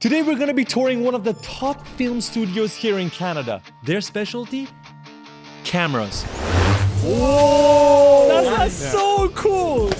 Today we're going to be touring one of the top film studios here in Canada. Their specialty? Cameras. Whoa! That's so cool!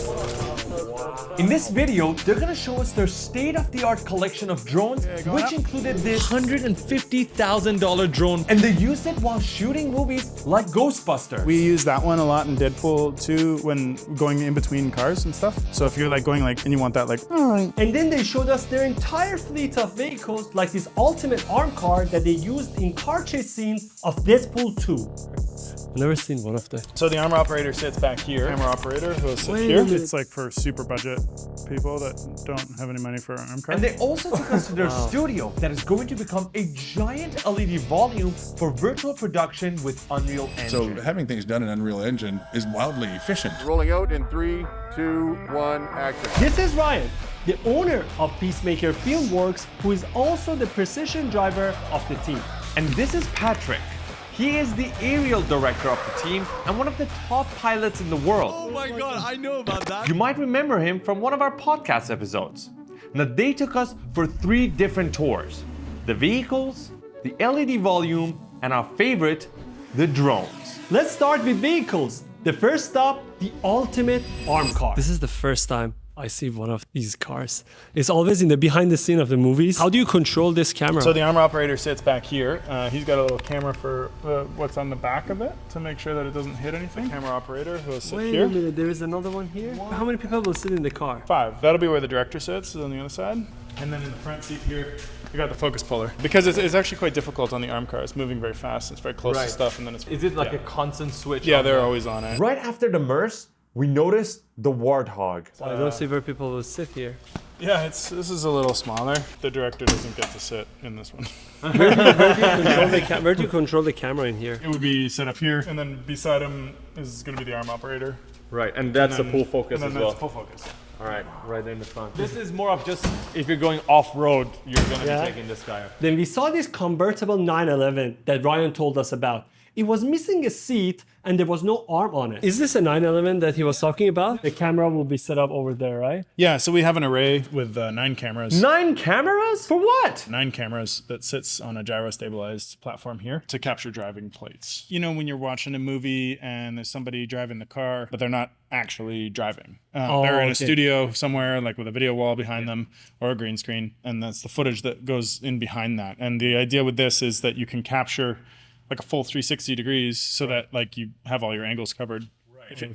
In this video, they're going to show us their state-of-the-art collection of drones, which included this $150,000 drone. And they used it while shooting movies like Ghostbusters. We use that one a lot in Deadpool too when going in between cars and stuff. So if you're like going like, and you want that like, And then they showed us their entire fleet of vehicles, like this ultimate arm car that they used in car chase scenes of Deadpool 2. I've never seen one of them. So the armor operator sits back here. Camera operator who will sit here. It's like for super budget people that don't have any money for an arm car. And they also took us to their studio that is going to become a giant LED volume for virtual production with Unreal Engine. So having things done in Unreal Engine is wildly efficient. Rolling out in 3, 2, 1, action. This is Ryan, the owner of Peacemaker Filmworks, who is also the precision driver of the team. And this is Patrick. He is the aerial director of the team and one of the top pilots in the world. Oh my god, I know about that. You might remember him from one of our podcast episodes. Now they took us for 3 different tours. The vehicles, the LED volume, and our favorite, the drones. Let's start with vehicles. The first stop, the ultimate arm car. This is the first time I see one of these cars. It's always in the behind the scene of the movies. How do you control this camera? So the armor operator sits back here. He's got a little camera for what's on the back of it to make sure that it doesn't hit anything. The camera operator who will sit Wait here. a minute, there is another one here? How many people will sit in the car? 5. That'll be where the director sits, is on the other side. And then in the front seat here, you got the focus puller. Because it's actually quite difficult on the arm car. It's moving very fast. It's very close to stuff, and then it's. Is it like a constant switch? Yeah, they're always on it. Right after the Merce, we noticed the Warthog. I don't see where people will sit here. Yeah, this is a little smaller. The director doesn't get to sit in this one. Where do you control the camera in here? It would be set up here, and then beside him is going to be the arm operator. Right, and that's the full focus and then as well. that's full focus. All right, right in the front. This is more of just if you're going off-road, you're gonna be taking this guy. Then we saw this convertible 911 that Ryan told us about. It was missing a seat and there was no arm on it. Is this a 911 that he was talking about? The camera will be set up over there, right? Yeah, so we have an array with 9 cameras. 9 cameras? For what? 9 cameras that sits on a gyro-stabilized platform here to capture driving plates. You know, when you're watching a movie and there's somebody driving the car, but they're not actually driving. They're in a studio somewhere, like with a video wall behind them or a green screen, and that's the footage that goes in behind that. And the idea with this is that you can capture like a full 360 degrees so that like you have all your angles covered.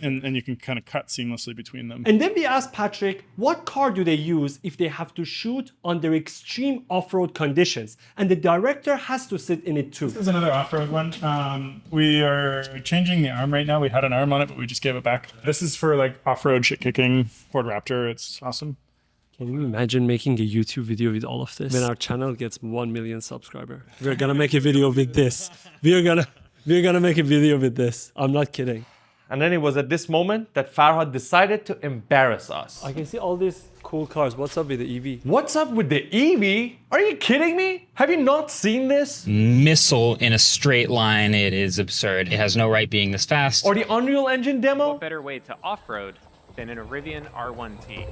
And you can kind of cut seamlessly between them. And then we asked Patrick, what car do they use if they have to shoot under extreme off-road conditions? And the director has to sit in it too. This is another off-road one. We are changing the arm right now. We had an arm on it, but we just gave it back. This is for like off-road shit kicking Ford Raptor. It's awesome. Can you imagine making a YouTube video with all of this? When our channel gets 1 million subscribers, we're gonna make a video with this. We're gonna make a video with this. I'm not kidding. And then it was at this moment that Farhad decided to embarrass us. I can see all these cool cars. What's up with the EV? What's up with the EV? Are you kidding me? Have you not seen this? Missile in a straight line. It is absurd. It has no right being this fast. Or the Unreal Engine demo? What better way to off-road than in a Rivian R1T?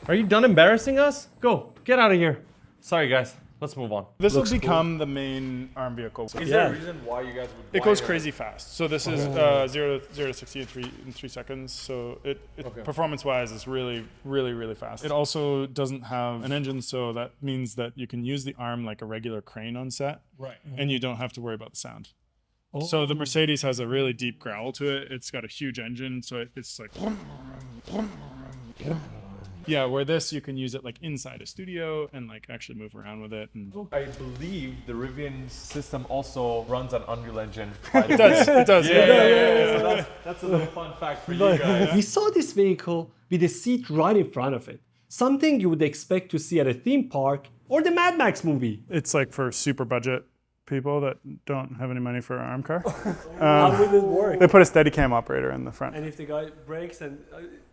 Are you done embarrassing us? Go, get out of here. Sorry guys, let's move on. This will become the main arm vehicle. Is there a reason why you guys would? It goes crazy fast. So this is 0 to 60 in 3 seconds. So it performance-wise is really, really, really fast. It also doesn't have an engine, so that means that you can use the arm like a regular crane on set, right? And you don't have to worry about the sound. So the Mercedes has a really deep growl to it. It's got a huge engine, so it's like. Yeah, where this you can use it like inside a studio and like actually move around with it. And I believe the Rivian system also runs on Unreal Engine. It does. Yeah. So that's a little fun fact for you guys. We saw this vehicle with a seat right in front of it. Something you would expect to see at a theme park or the Mad Max movie. It's like for super budget people that don't have any money for an arm car. How would it work? They put a Steadicam operator in the front. And if the guy breaks and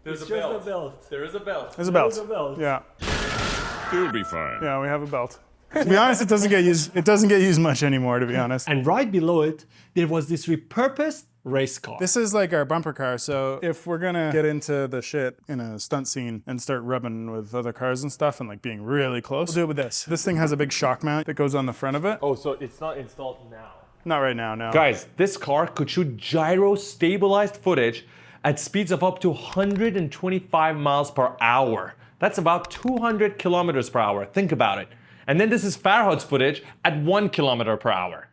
There's it's a just belt. a belt. There is a belt. There's a belt. There's a belt. Yeah. You'll be fine. Yeah, we have a belt. To be honest, it doesn't get used. It doesn't get used much anymore, to be honest. And right below it, there was this repurposed race car. This is like our bumper car, so if we're gonna get into the shit in a stunt scene and start rubbing with other cars and stuff and like being really close, we'll do it with this. This thing has a big shock mount that goes on the front of it. Oh, so it's not installed now. Not right now, no. Guys, this car could shoot gyro stabilized footage at speeds of up to 125 miles per hour. That's about 200 kilometers per hour. Think about it. And then this is Farhad's footage at 1 kilometer per hour.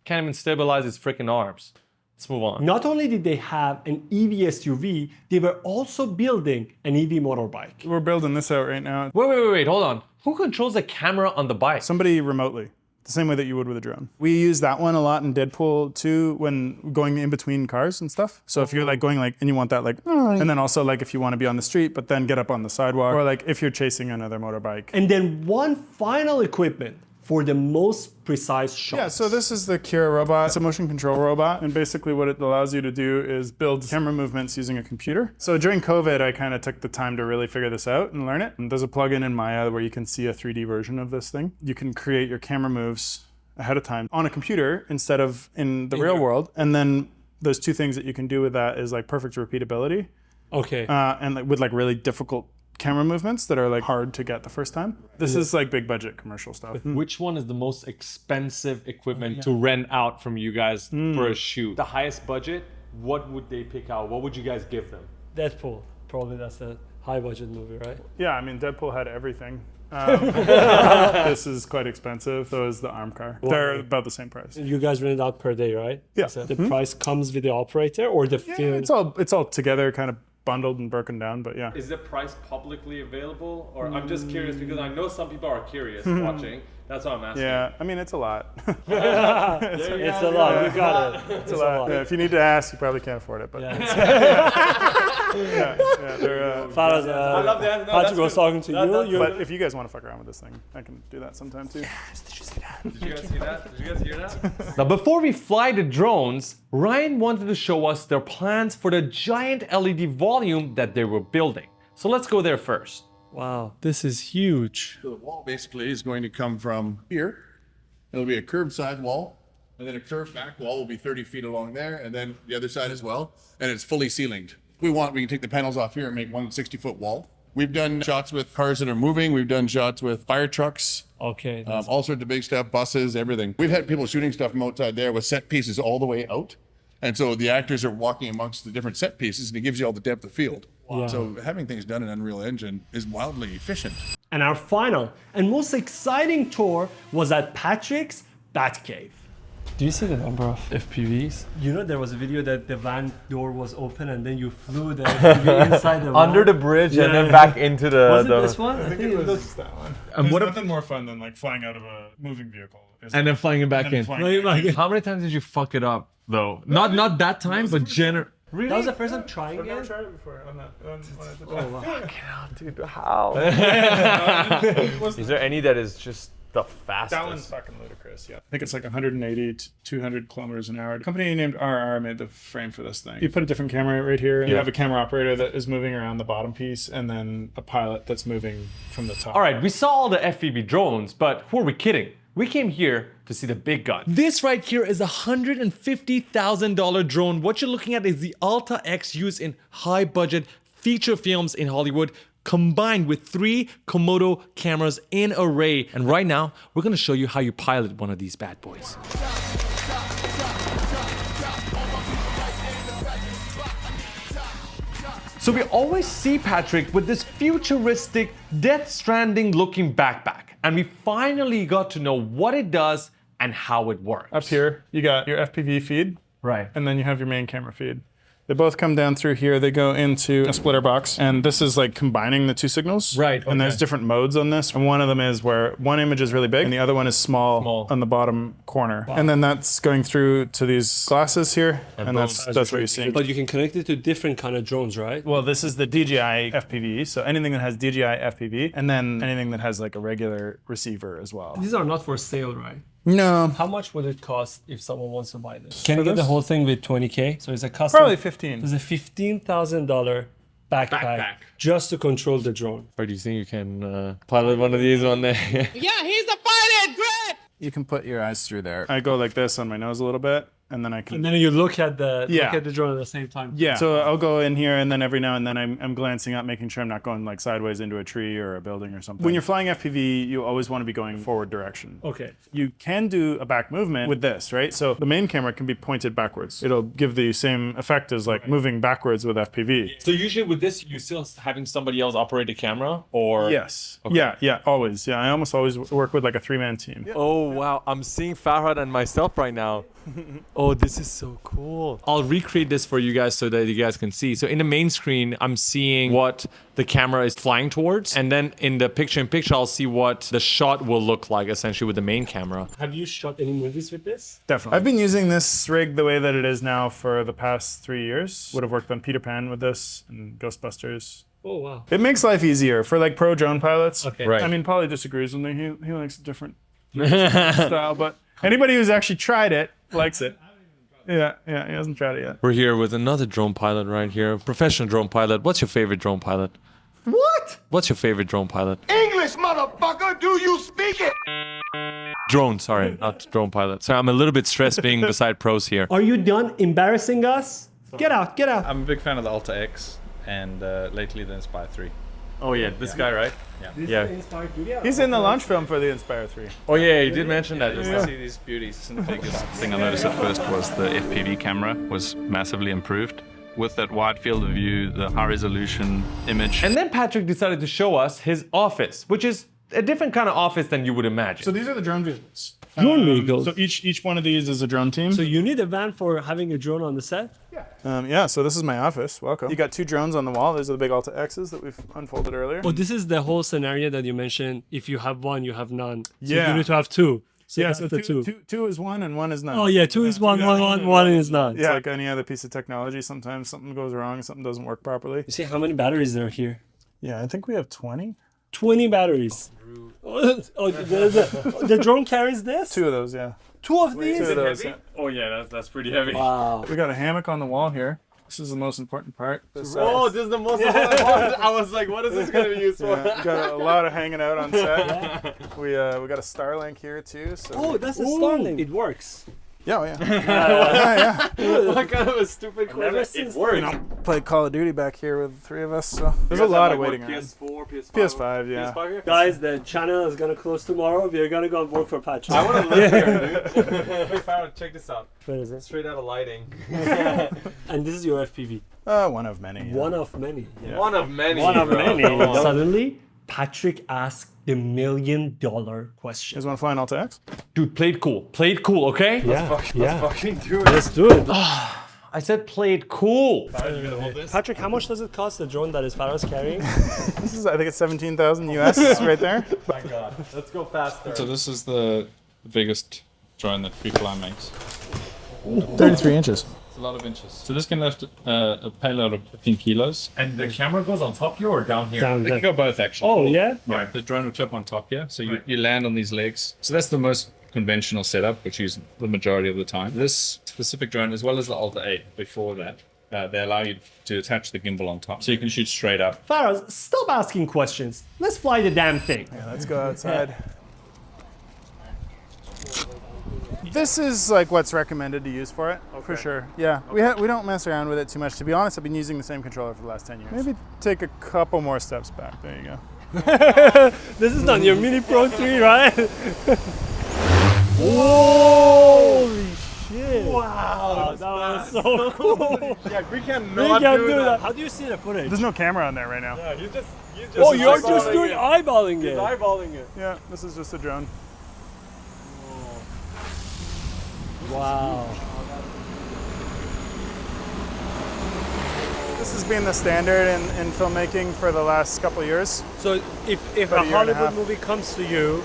Can't even stabilize his freaking arms. Let's move on. Not only did they have an EV SUV, they were also building an EV motorbike. We're building this out right now. Wait, hold on. Who controls the camera on the bike? Somebody remotely. The same way that you would with a drone. We use that one a lot in Deadpool too when going in between cars and stuff. So if you're like going like, and you want that like, and then also like if you want to be on the street, but then get up on the sidewalk, or like if you're chasing another motorbike. And then one final equipment for the most precise shots. Yeah, so this is the Kira robot. It's a motion control robot. And basically what it allows you to do is build camera movements using a computer. So during COVID, I kind of took the time to really figure this out and learn it. And there's a plugin in Maya where you can see a 3D version of this thing. You can create your camera moves ahead of time on a computer instead of in the real world. And then there's two things that you can do with that is like perfect repeatability. Okay. And like with like really difficult camera movements that are like hard to get the first time. This is like big budget commercial stuff. Which one is the most expensive equipment to rent out from you guys for a shoot? The highest budget, what would they pick out? What would you guys give them? Deadpool. Probably that's the high budget movie, right? Yeah, I mean, Deadpool had everything. This is quite expensive. So is the arm car. They're about the same price. You guys rent it out per day, right? Yeah. So the price comes with the operator or the film? It's all together, kind of bundled and broken down, but yeah. Is the price publicly available? Or I'm just curious because I know some people are curious watching. That's what I'm asking. Yeah, I mean, it's a lot. It's a lot. You got it. It's a lot. Yeah, if you need to ask, you probably can't afford it, but Farhad, I love that. No, Patrick was talking to you. But if you guys want to fuck around with this thing, I can do that sometime too. Did you guys see that? Did you guys hear that? Now, before we fly the drones, Ryan wanted to show us their plans for the giant LED volume that they were building. So let's go there first. Wow, this is huge. So the wall basically is going to come from here. It'll be a curved side wall, and then a curved back wall will be 30 feet along there, and then the other side as well. And it's fully ceilinged. If we want, we can take the panels off here and make one 60-foot wall. We've done shots with cars that are moving. We've done shots with fire trucks. Okay. All sorts of big stuff, buses, everything. We've had people shooting stuff from outside there with set pieces all the way out. And so the actors are walking amongst the different set pieces, and it gives you all the depth of field. Wow. So having things done in Unreal Engine is wildly efficient. And our final and most exciting tour was at Patrick's Batcave. Do you see the number of FPVs? You know, there was a video that the van door was open and then you flew the FPV inside the van. Under the bridge and then back into the... Was it this one? I think it was that one. And There's nothing more fun than like flying out of a moving vehicle. And then flying it back in. How many times did you fuck it up though? Not that time, but generally. Really? That was the first time trying it? I've never tried it before. On that, Oh, wow. Fucking hell, dude, how? Is there any that is just the fastest? That one's fucking ludicrous, yeah. I think it's like 180 to 200 kilometers an hour. A company named RR made the frame for this thing. You put a different camera right here, and you have a camera operator that is moving around the bottom piece, and then a pilot that's moving from the top. All right, we saw all the FPV drones, but who are we kidding? We came here to see the big gun. This right here is a $150,000 drone. What you're looking at is the Alta X used in high budget feature films in Hollywood, combined with 3 Komodo cameras in array. And right now, we're gonna show you how you pilot one of these bad boys. So we always see Patrick with this futuristic, Death Stranding looking backpack. And we finally got to know what it does and how it works. Up here, you got your FPV feed. Right. And then you have your main camera feed. They both come down through here. They go into a splitter box. And this is like combining the 2 signals. Right. And there's different modes on this. And one of them is where one image is really big and the other one is small. On the bottom corner. Wow. And then that's going through to these glasses here. And that's what you're seeing. But you can connect it to different kind of drones, right? Well, this is the DJI FPV. So anything that has DJI FPV and then anything that has like a regular receiver as well. These are not for sale, right? No. How much would it cost if someone wants to buy this? Can you get the whole thing with 20K? So it's a custom. Probably 15. It's a $15,000 backpack just to control the drone. Or do you think you can pilot one of these one day? You can put your eyes through there. I go like this on my nose a little bit, and then I can. And then you look at the drone at the same time. Yeah. So I'll go in here, and then every now and then I'm glancing up, making sure I'm not going like sideways into a tree or a building or something. When you're flying FPV, you always want to be going forward direction. Okay. You can do a back movement with this, right? So the main camera can be pointed backwards. It'll give the same effect as like moving backwards with FPV. So usually with this, you still having somebody else operate the camera, or Yes. Okay. Yeah. Always. Yeah. I almost always work with like a 3-man team. Oh wow, I'm seeing Farhad and myself right now. Oh, this is so cool. I'll recreate this for you guys so that you guys can see. So in the main screen, I'm seeing what the camera is flying towards. And then in the picture-in-picture, I'll see what the shot will look like essentially with the main camera. Have you shot any movies with this? Definitely. I've been using this rig the way that it is now for the past 3 years. Would have worked on Peter Pan with this and Ghostbusters. Oh, wow. It makes life easier for like pro drone pilots. Okay. Right. I mean, Paulie disagrees with me. He likes a different style, but anybody who's actually tried it likes it. Yeah, he hasn't tried it yet. We're here with another drone pilot right here. Professional drone pilot. What's your favorite drone pilot? What? What's your favorite drone pilot? English, motherfucker, do you speak it? Drone, sorry, not drone pilot. Sorry, I'm a little bit stressed being beside pros here. Are you done embarrassing us? Get out, get out. I'm a big fan of the Alta X and lately the Inspire 3. Oh yeah, this guy, right? Yeah. He's in the launch film for the Inspire 3. Oh yeah, you did mention that. Just now. See these beauties. The biggest thing I noticed at first was the FPV camera was massively improved. With that wide field of view, the high resolution image. And then Patrick decided to show us his office, which is a different kind of office than you would imagine. So these are the drone vehicles. Drone vehicles? So each one of these is a drone team. So you need a van for having a drone on the set? Yeah, so this is my office. Welcome. You got 2 drones on the wall. These are the big Alta X's that we've unfolded earlier. Oh, this is the whole scenario that you mentioned. If you have one, you have none. So Yeah. you need to have 2. So yeah, that's so the two. two is one and one is none. Oh yeah, 2 is one is none. Yeah, like any other piece of technology, sometimes something goes wrong, something doesn't work properly. You see how many batteries there are here? Yeah, I think we have 20. 20 batteries. Oh, the drone carries this? 2 of those, yeah. 2 of these? 2 of those, yeah. Oh yeah, that's pretty heavy. Wow. We got a hammock on the wall here. This is the most important part. Oh, this is the most important part. I was like, what is this going to be used for? Yeah, got a lot of hanging out on set. We got a Starlink here too. So Oh, that's a Starlink. It works. Yeah, yeah. What kind of a stupid question? It works. You know, played Call of Duty back here with the 3 of us, so there's a lot of waiting around. PS4, PS5. PS5, yeah. PS5 here? Guys, the channel is gonna close tomorrow. We are gonna go and work for Patrick. I want to live here, dude. Hey, Farah, check this out. What is it? Straight out of lighting. And this is your FPV. One of many. Yeah. One of many. Yeah. One of many. One of bro. many. Come on. Suddenly, Patrick asked the $1 million You question. guys want to fly an Alta X? Dude, played cool, okay? Yeah, Let's fucking do it. Let's do it. I said played cool. Patrick, how much does it cost the drone that is Farah's carrying? This is, I think it's 17,000 US right there. My God, let's go faster. So this is the biggest drone that Freefly makes. 33 inches. It's a lot of inches. So this can lift a payload of 15 kilos. And the camera goes on top here or down here? Down They there. can go both actually. Oh, yeah? Right. The drone will clip on top here. So you land on these legs. So that's the most conventional setup, which is the majority of the time. This specific drone, as well as the Alta 8 before that, they allow you to attach the gimbal on top. So you can shoot straight up. Farah, stop asking questions. Let's fly the damn thing. Yeah, let's go outside. This is like what's recommended to use for it, for sure. Yeah, we don't mess around with it too much. To be honest, I've been using the same controller for the last 10 years. Maybe take a couple more steps back. There you go. This is on your Mini Pro 3, right? Holy shit! Wow, that was so cool. Yeah, we can do that. How do you see the footage? There's no camera on there right now. Yeah, you just Oh, you're just doing eyeballing it. eyeballing it. Yeah, this is just a drone. Wow. This has been the standard in filmmaking for the last couple of years. So if a About a year and a Hollywood half. movie comes to you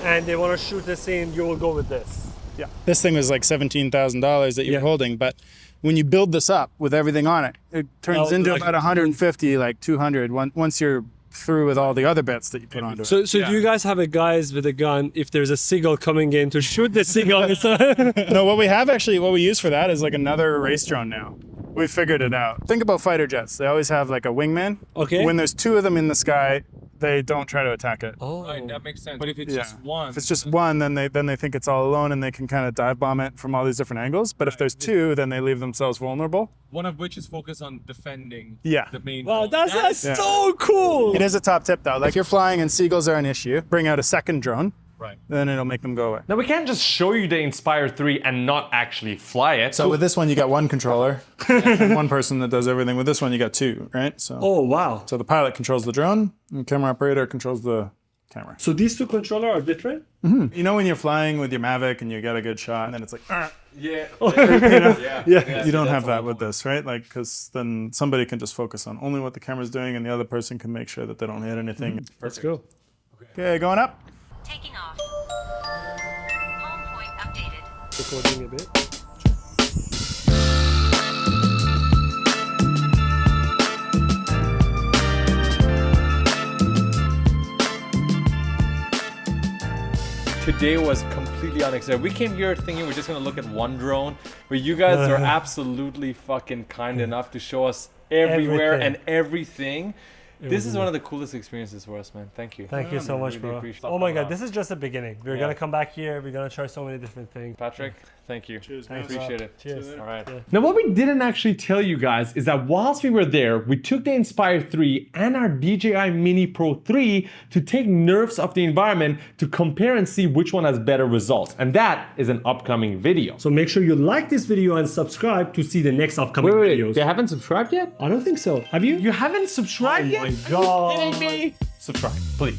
and they want to shoot the scene, you will go with this. Yeah. This thing was like $17,000 that you're Yeah. holding, but when you build this up with everything on it, it turns Oh, into like- about 150, like 200 once you're through with all the other bits that you put onto it. So do you guys have a guys with a gun if there's a seagull coming in to shoot the seagull? No, what we use for that is like another race drone now. We figured it out. Think about fighter jets. They always have like a wingman. Okay. When there's two of them in the sky, they don't try to attack it. Oh. Right, that makes sense. But if it's just one, If it's just one, then they think it's all alone and they can kind of dive bomb it from all these different angles. But if there's two, then they leave themselves vulnerable. one of which is focused on defending Yeah. the main. Wow, that's Yeah. so cool. It is a top tip though. Like if you're flying and seagulls are an issue, bring out a second drone. Right. Then it'll make them go away. Now we can't just show you the Inspire 3 and not actually fly it. So with this one, you got one controller and one person that does everything. With this one, you got two, right? So, Oh, wow. so the pilot controls the drone and the camera operator controls the camera. So these two controllers are different? You know when you're flying with your Mavic and you get a good shot and then it's like, Yeah. you don't have that with this, right? Like, because then somebody can just focus on only what the camera's doing and the other person can make sure that they don't hit anything. Let's go. Okay, going up. Taking off. Home point updated. Recording a bit. Today was completely unexpected. We came here thinking we're just gonna look at one drone, but you guys are absolutely fucking kind enough to show us everywhere and everything. This is one of the coolest experiences for us, man. Thank you. Thank you so much, Really bro. appreciate Oh my it. god, this is just the beginning. We're gonna come back here. We're gonna try so many different things. Patrick, thank you. Cheers, I man. appreciate it. Cheers. All right. Now, what we didn't actually tell you guys is that whilst we were there, we took the Inspire 3 and our DJI Mini Pro 3 to take nerves of the environment to compare and see which one has better results. And that is an upcoming video. So make sure you like this video and subscribe to see the next upcoming videos. They haven't subscribed yet? I don't think so. Have you? You haven't subscribed yet? Oh my god. Are you kidding me? Subscribe, please.